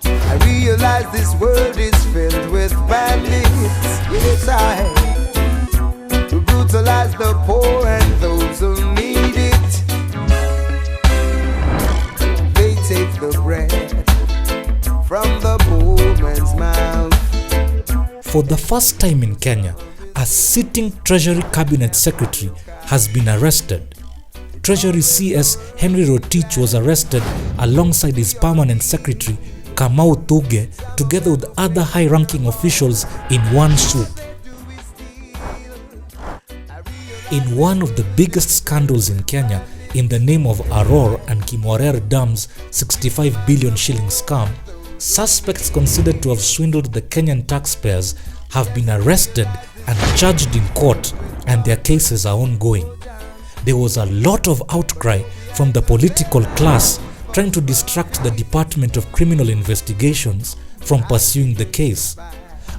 I realize this world is filled with bandits. Yes, who brutalize the poor and those who need it. They take the bread from the poor man's mouth. For the first time in Kenya, a sitting Treasury Cabinet Secretary has been arrested. Treasury CS Henry Rotich was arrested alongside his permanent secretary Kamau Thuge, together with other high-ranking officials in one swoop. In one of the biggest scandals in Kenya, in the name of Aror and Kimorer Dam's 65 billion shilling scam, suspects considered to have swindled the Kenyan taxpayers have been arrested and charged in court, and their cases are ongoing. There was a lot of outcry from the political class trying to distract the Department of Criminal Investigations from pursuing the case.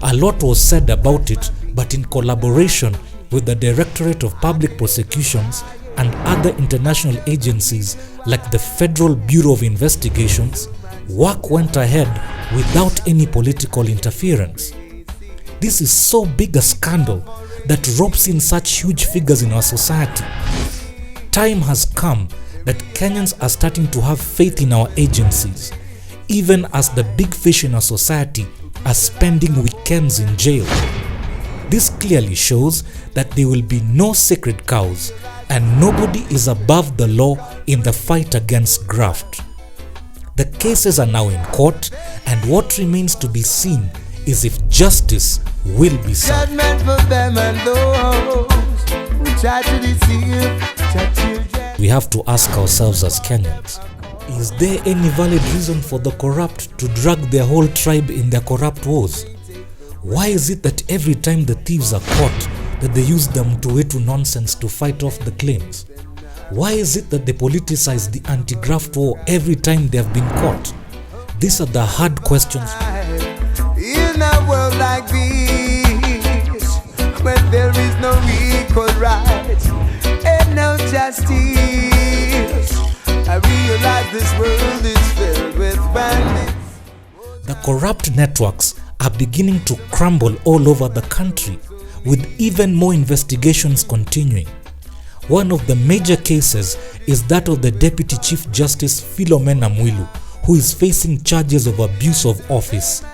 A lot was said about it, but in collaboration with the Directorate of Public Prosecutions and other international agencies like the Federal Bureau of Investigations, work went ahead without any political interference. This is so big a scandal that ropes in such huge figures in our society. Time has come that Kenyans are starting to have faith in our agencies, even as the big fish in our society are spending weekends in jail. This clearly shows that there will be no sacred cows, and nobody is above the law in the fight against graft. The cases are now in court, and what remains to be seen is if justice will be served. Judgment for them and those who try to deceive their children. We have to ask ourselves as Kenyans, is there any valid reason for the corrupt to drag their whole tribe in their corrupt wars? Why is it that every time the thieves are caught, that they use them to wetu nonsense to fight off the claims? Why is it that they politicize the anti-graft war every time they have been caught? These are the hard questions. In a world like this, where there is no equal right and no justice, I realize this world is filled with bandits. The corrupt networks are beginning to crumble all over the country, with even more investigations continuing. One of the major cases is that of the Deputy Chief Justice Philomena Mwilu, who is facing charges of abuse of office,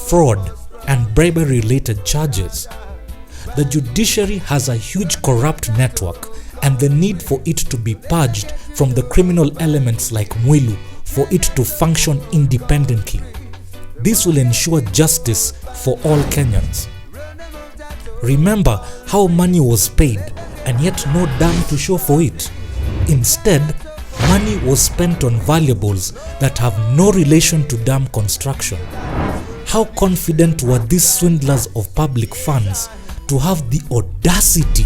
fraud, and bribery-related charges. The judiciary has a huge corrupt network, and the need for it to be purged from the criminal elements like Mwilu for it to function independently. This will ensure justice for all Kenyans. Remember how money was paid and yet no dam to show for it. Instead, money was spent on valuables that have no relation to dam construction. How confident were these swindlers of public funds to have the audacity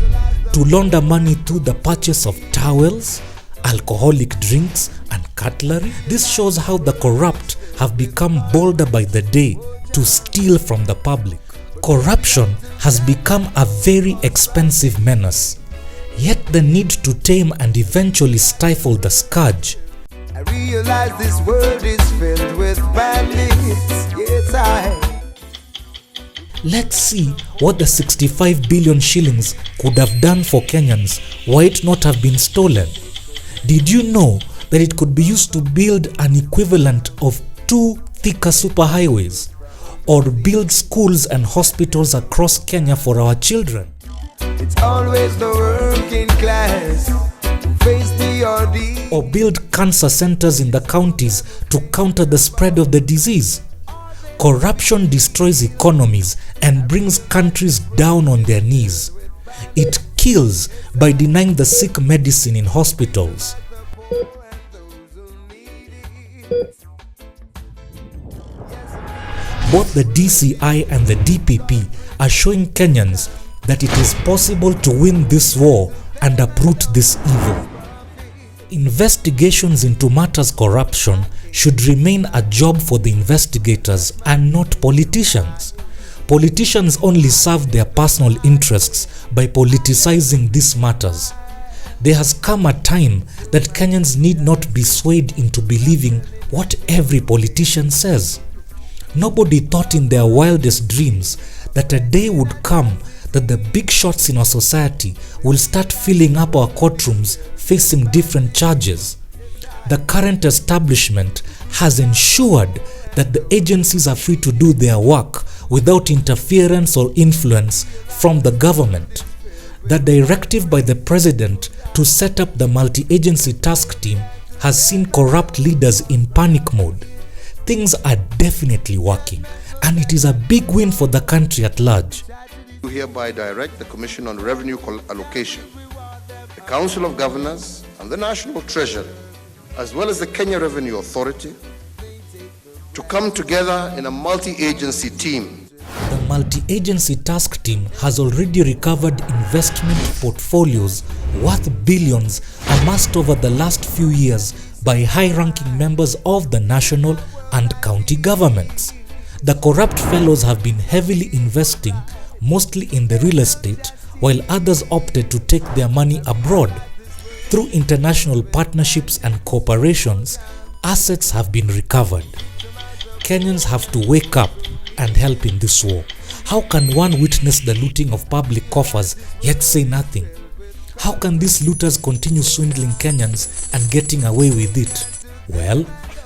to launder money through the purchase of towels, alcoholic drinks, and cutlery? This shows how the corrupt have become bolder by the day to steal from the public. Corruption has become a very expensive menace, yet the need to tame and eventually stifle the scourge. I realize this world is filled with bandits. Yes, Let's see what the 65 billion shillings could have done for Kenyans were it not have been stolen. Did you know that it could be used to build an equivalent of 2 Thika superhighways, or build schools and hospitals across Kenya for our children? It's always the working class who face the ordeal. Or build cancer centers in the counties to counter the spread of the disease? Corruption destroys economies and brings countries down on their knees. It kills by denying the sick medicine in hospitals. Both the DCI and the DPP are showing Kenyans that it is possible to win this war and uproot this evil. Investigations into matters corruption should remain a job for the investigators and not politicians. Politicians only serve their personal interests by politicizing these matters. There has come a time that Kenyans need not be swayed into believing what every politician says. Nobody thought in their wildest dreams that a day would come that the big shots in our society will start filling up our courtrooms facing different charges. The current establishment has ensured that the agencies are free to do their work without interference or influence from the government. The directive by the president to set up the multi-agency task team has seen corrupt leaders in panic mode. Things are definitely working, and it is a big win for the country at large. You hereby direct the Commission on Revenue Allocation, the Council of Governors, and the National Treasury, as well as the Kenya Revenue Authority, to come together in a multi-agency team. The multi-agency task team has already recovered investment portfolios worth billions amassed over the last few years by high-ranking members of the national and county governments. The corrupt fellows have been heavily investing, mostly in the real estate, while others opted to take their money abroad. Through international partnerships and cooperations, assets have been recovered. Kenyans have to wake up and help in this war. How can one witness the looting of public coffers yet say nothing? How can these looters continue swindling Kenyans and getting away with it? Well,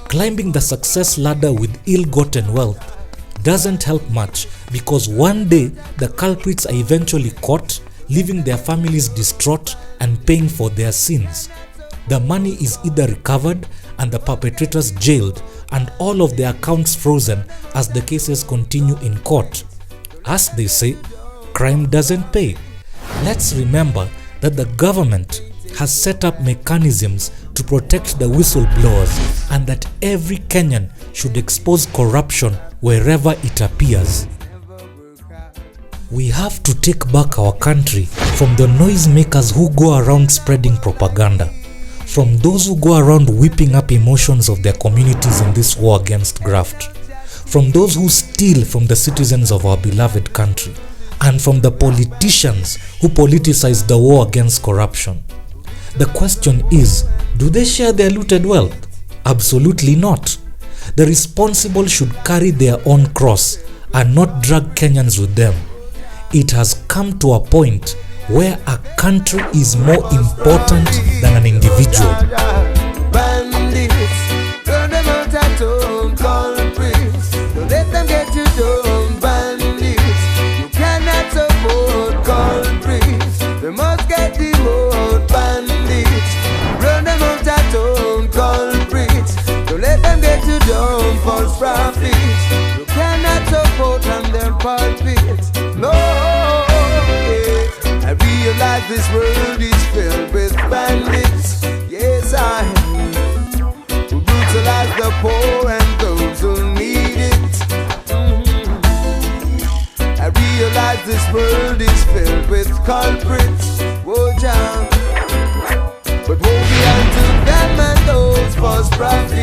climbing the success ladder with ill-gotten wealth doesn't help much, because one day the culprits are eventually caught, leaving their families distraught and paying for their sins. The money is either recovered and the perpetrators jailed and all of their accounts frozen as the cases continue in court. As they say, crime doesn't pay. Let's remember that the government has set up mechanisms to protect the whistleblowers, and that every Kenyan should expose corruption wherever it appears. We have to take back our country from the noisemakers who go around spreading propaganda, from those who go around whipping up emotions of their communities in this war against graft, from those who steal from the citizens of our beloved country, and from the politicians who politicize the war against corruption. The question is, do they share their looted wealth? Absolutely not. The responsible should carry their own cross and not drag Kenyans with them. It has come to a point where a country is more important than an individual. Bandits, turn them out at home, culprits. Don't let them get you down, bandits. You cannot support culprits. They must get the vote, bandits. Run them out at home, culprits. Don't let them get you down, false prophets. You cannot support from them pulpits. No, I realize this world is filled with bandits. Yes, I who brutalize the poor and those who need it. I realize this world is filled with culprits. Woe down, but woe be unto them and those false prophets.